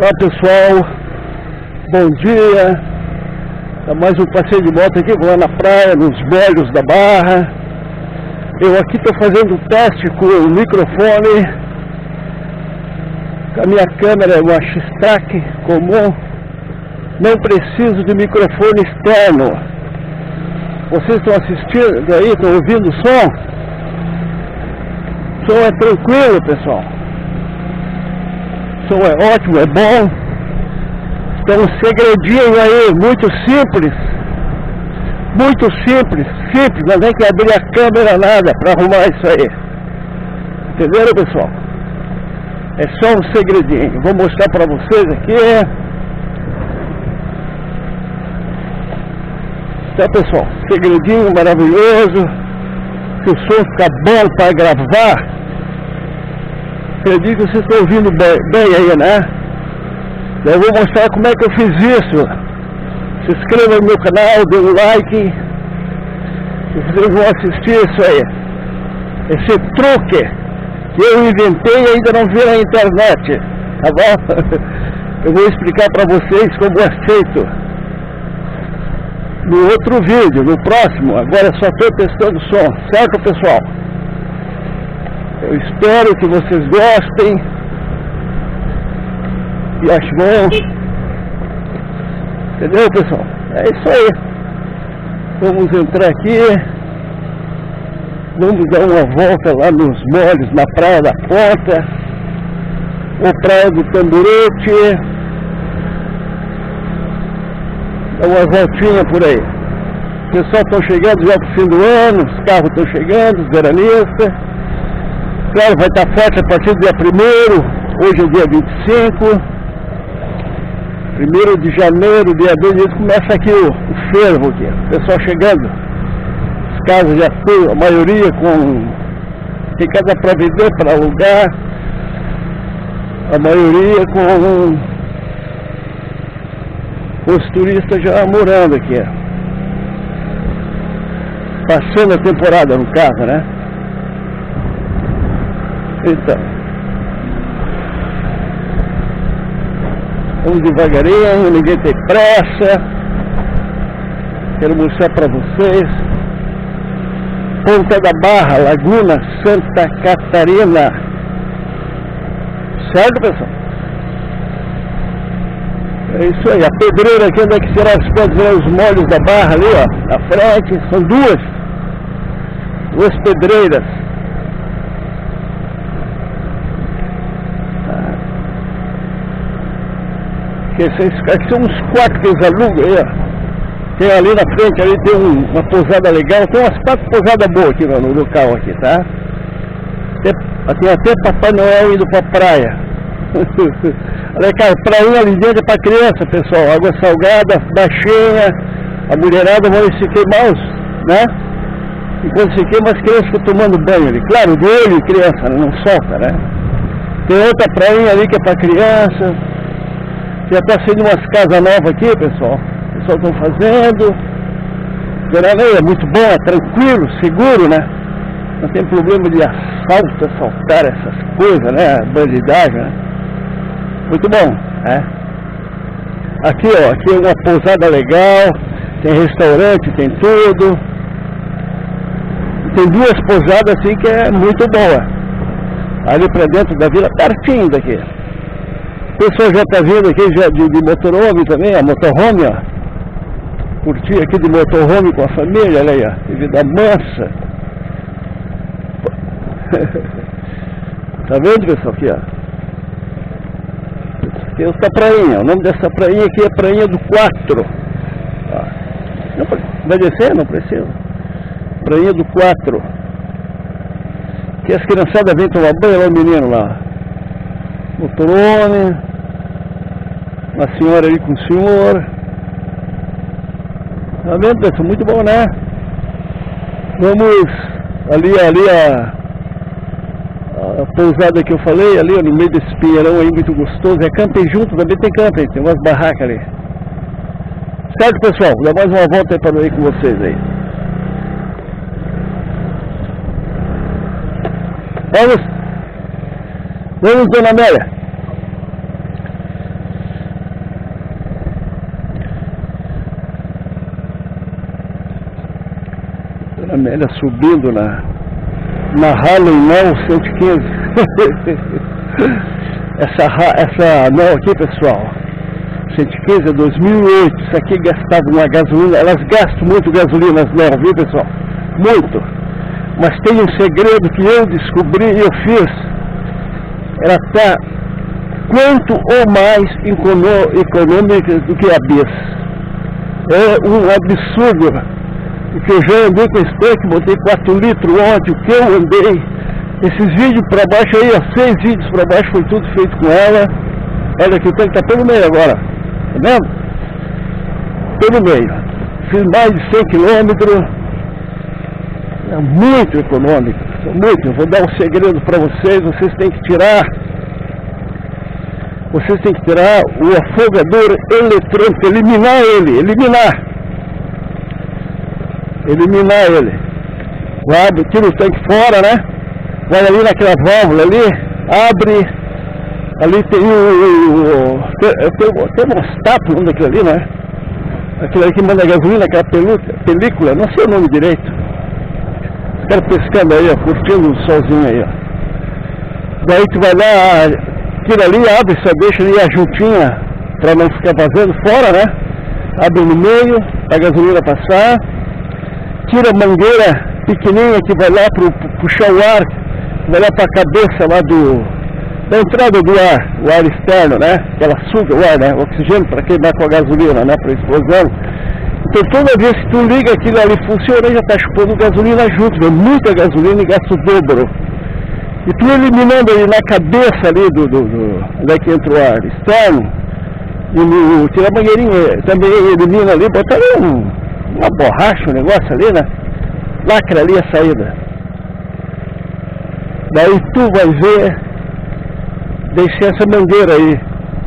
Olá pessoal, bom dia. Mais um passeio de moto aqui, vou lá na praia, nos molhos da Barra. Eu aqui estou fazendo um teste com o microfone, com a minha câmera é uma X-Track comum. Não preciso de microfone externo. Vocês estão assistindo aí, estão ouvindo o som? O som é tranquilo, pessoal. O som é ótimo, é bom. Tem um segredinho aí, muito simples, não tem que abrir a câmera nada para arrumar isso aí. Entenderam, pessoal? É só um segredinho. Vou mostrar para vocês aqui. Então, pessoal, segredinho maravilhoso. Se o som ficar bom para gravar, acredito que vocês estão ouvindo bem aí, né? Eu vou mostrar como é que eu fiz isso. Se inscreva no meu canal, dê um like. Vocês vão assistir isso aí. Esse truque que eu inventei e ainda não vi na internet. Tá bom? Eu vou explicar para vocês como é feito no outro vídeo, no próximo. Agora só estou testando o som, certo, pessoal? Eu espero que vocês gostem. E acho bom. Entendeu, pessoal? É isso aí. Vamos entrar aqui. Vamos dar uma volta lá nos molhos, na Praia da Ponta, ou Praia do Tamborete. Dá uma voltinha por aí. O pessoal estão chegando já pro fim do ano, os carros estão chegando, os veranistas. Claro, vai estar forte a partir do dia 1º, hoje é dia 25. 1º de janeiro, dia 2, começa aqui o fervo aqui, o pessoal chegando, as casas já estão, a maioria tem casa para vender, para alugar, a maioria com os turistas já morando aqui, passando a temporada no caso, né? Então, vamos devagarinho, ninguém tem pressa. Quero mostrar para vocês Ponta da Barra, Laguna Santa Catarina. Certo, pessoal? É isso aí, a pedreira aqui, onde é que será? Você pode ver os molhos da Barra ali, ó, na frente. São duas pedreiras. Aqui são uns quartos que eles alugam aí, ó. Tem ali na frente, ali tem uma pousada legal. Tem umas 4 pousadas boas aqui no local aqui, tá? Tem até Papai Noel indo pra praia. Olha, cara, prainha ali dentro é pra criança, pessoal. Água salgada, baixinha. A mulherada vai se queimar, né? E quando se queima, as crianças ficam tomando banho ali. Claro, do olho de criança, né? Não solta, né? Tem outra prainha ali que é pra criança. Já está saindo umas casas novas aqui, pessoal. O pessoal estão fazendo. Veraneio é muito bom, é tranquilo, seguro, né? Não tem problema de assaltar essas coisas, né? Bandidagem, né? Muito bom, né? Aqui, ó, aqui é uma pousada legal. Tem restaurante, tem tudo. Tem 2 pousadas assim que é muito boa. Ali pra dentro da vila, pertinho daqui. O pessoal já está vindo aqui já de motorhome também, a motorhome, ó. Curtir aqui de motorhome com a família, olha aí, ó. Que vida mansa. Tá vendo, pessoal, aqui, ó. Aqui é essa prainha, o nome dessa prainha aqui é Prainha do 4. Ó. Vai descer? Não precisa. Prainha do 4. Aqui as criançadas vêm tomar banho, olha o menino lá. Motorhome. Uma senhora ali com o senhor. Tá vendo, pessoal? Muito bom, né? Vamos ali a pousada que eu falei, ali ó, no meio desse pinheirão aí, muito gostoso. É camping junto, também tem camping, tem umas barracas ali. Certo, pessoal? Vou dar mais uma volta aí para ir com vocês aí. Vamos, dona Amélia. Ana Amélia subindo na Harley Nell 115. essa Nell aqui, pessoal, 115 é 2008. Isso aqui gastava uma gasolina. Elas gastam muito gasolina, as Nell, viu, pessoal? Muito. Mas tem um segredo que eu descobri e eu fiz. Ela está quanto ou mais econômica do que a bis. É um absurdo. Porque eu já andei com esse tanque, botei 4 litros ontem, o que eu andei. Esses vídeos para baixo aí, 6 vídeos para baixo, foi tudo feito com ela. Olha aqui, o tanque está pelo meio agora. Tá vendo? Pelo meio. Fiz mais de 100 quilômetros. É muito econômico. Muito. Eu vou dar um segredo para vocês. Vocês têm que tirar o afogador eletrônico, eliminar ele. Tira o tanque fora, né? Vai ali naquela válvula ali, abre. Ali tem o termostato, o nome daquilo ali, né? Aquilo ali que manda gasolina, aquela película, não sei o nome direito. Os caras pescando aí, ó, curtindo o solzinho aí, ó. Daí tu vai lá, tira ali, abre, só deixa ali a juntinha pra não ficar vazando fora, né? Abre no meio, a gasolina passar. Tira a mangueira pequenininha que vai lá puxar o ar, vai lá para a cabeça lá da entrada do ar, o ar externo, né? Ela suga o ar, né? O oxigênio para queimar com a gasolina, né? Para explosão. Então toda vez que tu liga aquilo ali funciona, já está chupando gasolina junto, vem muita gasolina e gasta o dobro. E tu eliminando ali na cabeça ali onde é que entra o ar externo, e tira a mangueirinha, também elimina ali, bota ali uma borracha, um negócio ali, né? Lacra ali a saída. Daí tu vai ver, descer essa mangueira aí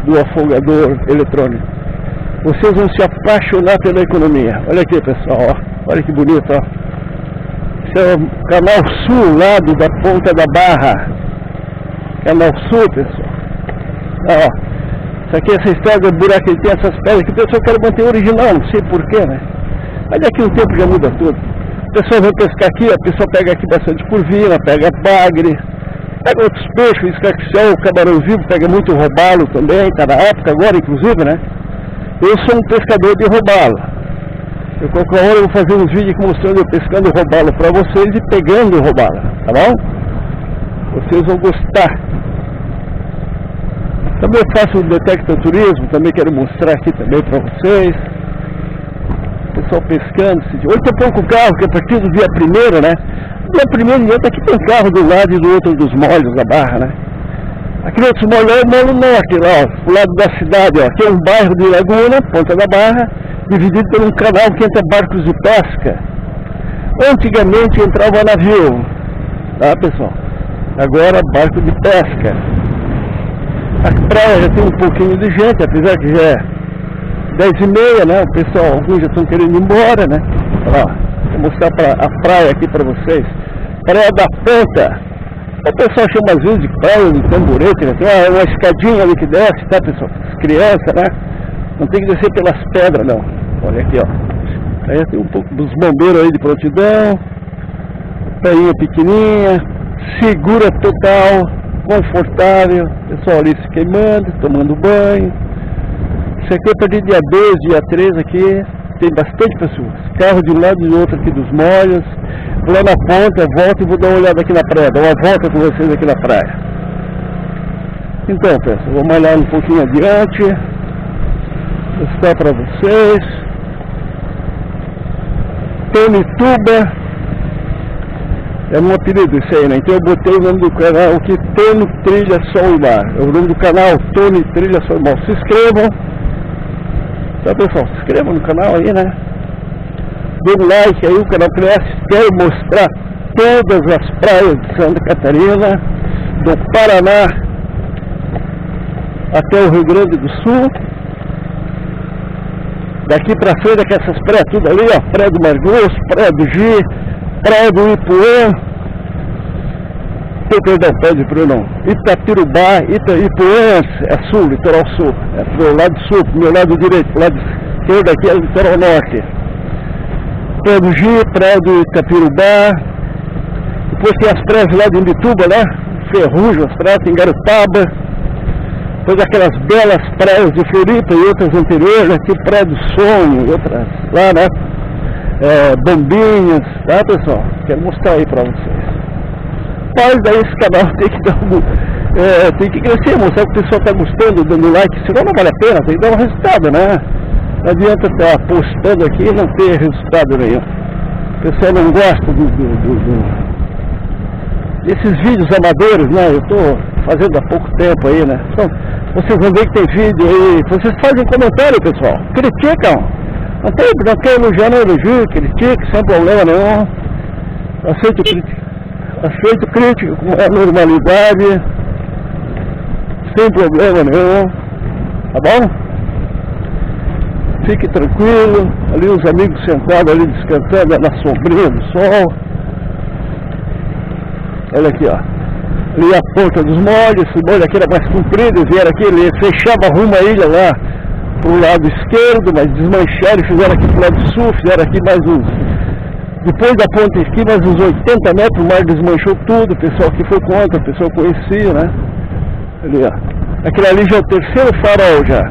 do afogador eletrônico. Vocês vão se apaixonar pela economia. Olha aqui, pessoal, ó. Olha que bonito, ó. Esse é o Canal Sul, lado da Ponta da Barra. Canal Sul, pessoal. Ó. Isso aqui, essa história do buraco que tem essas pedras que o pessoal quer manter original, não sei porquê, né? Mas daqui a um tempo já muda tudo. O pessoal vai pescar aqui, a pessoa pega aqui bastante curvina, pega bagre, pega outros peixes, escarcel, camarão vivo, pega muito robalo também, tá na época agora, inclusive, né? Eu sou um pescador de robalo. Eu qualquer hora eu vou fazer uns vídeos mostrando eu pescando robalo para vocês e pegando robalo, tá bom? Vocês vão gostar. Também eu faço o Detecta Turismo, também quero mostrar aqui também para vocês. Pessoal pescando. Hoje tem pouco carro, que a partir do dia 1º, né? Dia 1º aqui tem carro do lado e do outro dos molhos da Barra, né? Aqui no outro molho é o Molo Norte, lá, ó, pro lado da cidade, ó. Aqui é um bairro de Laguna, Ponta da Barra, dividido por um canal que entra barcos de pesca. Antigamente entrava navio, tá, pessoal? Agora barco de pesca. A praia já tem um pouquinho de gente, apesar que já é 10h30, né? O pessoal, alguns já estão querendo ir embora, né? Olha lá, vou mostrar a praia aqui para vocês. Praia da Ponta. O pessoal chama às vezes de praia, de tamborete, né? Tem uma escadinha ali que desce, tá, pessoal? As crianças, né? Não tem que descer pelas pedras, não. Olha aqui, ó. Aí tem um pouco dos bombeiros aí de prontidão. Prainha pequenininha, segura total, confortável. Pessoal ali se queimando, tomando banho. Isso aqui é a partir do dia 2, dia 3 aqui, tem bastante pessoas. Carro de um lado e do outro aqui dos molhos. Vou lá na ponta, volto e vou dar uma olhada aqui na praia, dar uma volta com vocês aqui na praia. Então, pessoal, vou malhar um pouquinho adiante. Mostrar para vocês. Tonituba. É um apelido isso aí, né? Então eu botei o nome do canal aqui, Tono Trilha Sol e Mar. É o nome do canal, Tono Trilha Sol e Mar. Se inscrevam. Tá, pessoal? Se inscrevam no canal aí, né? Dê um like aí, o canal cresce. Quero mostrar todas as praias de Santa Catarina, do Paraná até o Rio Grande do Sul. Daqui pra frente, aqui essas praias tudo ali, ó. Praia do Mar Grosso, Praia do Gi, Praia do Ipuã. Perdão, Praia do Ipuã não. Itapirubá, Ipuã é sul, litoral sul. É pro lado sul, pro meu lado direito, pro lado esquerdo aqui é o litoral norte. Praia do Gi, Praia do Itapirubá. Depois tem as praias lá de Imbituba, né? Ferrugem, as praias, tem Garutaba. Depois aquelas belas praias de Floripa e outras anteriores, aqui Praia do Sonho, outras lá, né? Bombinhas, tá, pessoal? Quero mostrar aí pra vocês. Mas daí esse canal tem que dar tem que crescer, mostrar que o pessoal tá gostando, dando like, senão não vale a pena, tem que dar um resultado, né? Não adianta estar postando aqui e não ter resultado nenhum. O pessoal não gosta desses vídeos amadores, né? Eu estou fazendo há pouco tempo aí, né? Então, vocês vão ver que tem vídeo aí, vocês fazem comentário, pessoal, criticam. Não tem elogiar, não elogio, critique, sem problema nenhum. Aceito crítica com a normalidade, sem problema nenhum, tá bom? Fique tranquilo, ali os amigos sentados ali descansando na sombrinha do sol. Olha aqui, ó. Ali a Ponta dos Molhos, esse molho aqui era mais comprido, eles vieram aqui, ele fechava rumo à ilha lá pro lado esquerdo, mas desmancharam e fizeram aqui pro lado sul, fizeram aqui mais uns... Depois da ponte aqui, mais uns 80 metros, o mar desmanchou tudo, o pessoal que foi contra, o pessoal conhecia, né? Ali, ó. Aquele ali já é o terceiro farol já.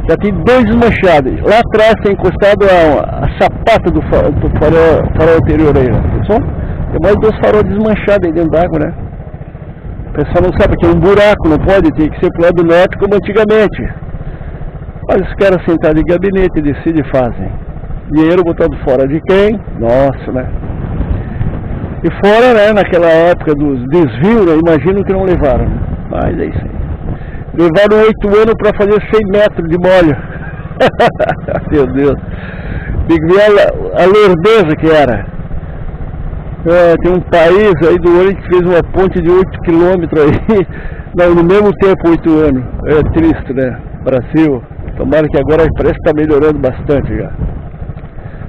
Já tem 2 desmanchados. Lá atrás tem encostado a sapata do farol anterior aí, né? Pessoal? Tem mais 2 faróis desmanchados aí dentro d'água, né? O pessoal não sabe que é um buraco, não pode, tem que ser pro lado norte como antigamente. Mas os caras sentaram em gabinete, decidem e fazem. Dinheiro botado fora de quem? Nossa, né? E fora, né, naquela época dos desvios, né, imagino que não levaram. Mas é isso aí. Levaram 8 anos para fazer 100 metros de molho. Meu Deus. Tem que ver a lerdeza que era. Tem um país aí do Oriente que fez uma ponte de 8 quilômetros aí. Não, no mesmo tempo 8 anos. É triste, né? Brasil. Tomara que agora parece que está melhorando bastante já.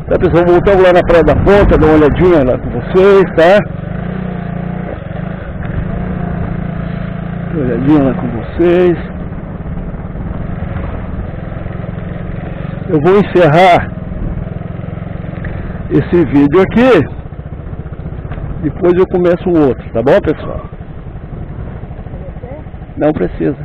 Tá, pessoal, voltamos lá na Praia da Ponta, dar uma olhadinha lá com vocês, tá? Uma olhadinha lá com vocês. Eu vou encerrar esse vídeo aqui. Depois eu começo um outro, tá bom, pessoal? Não precisa.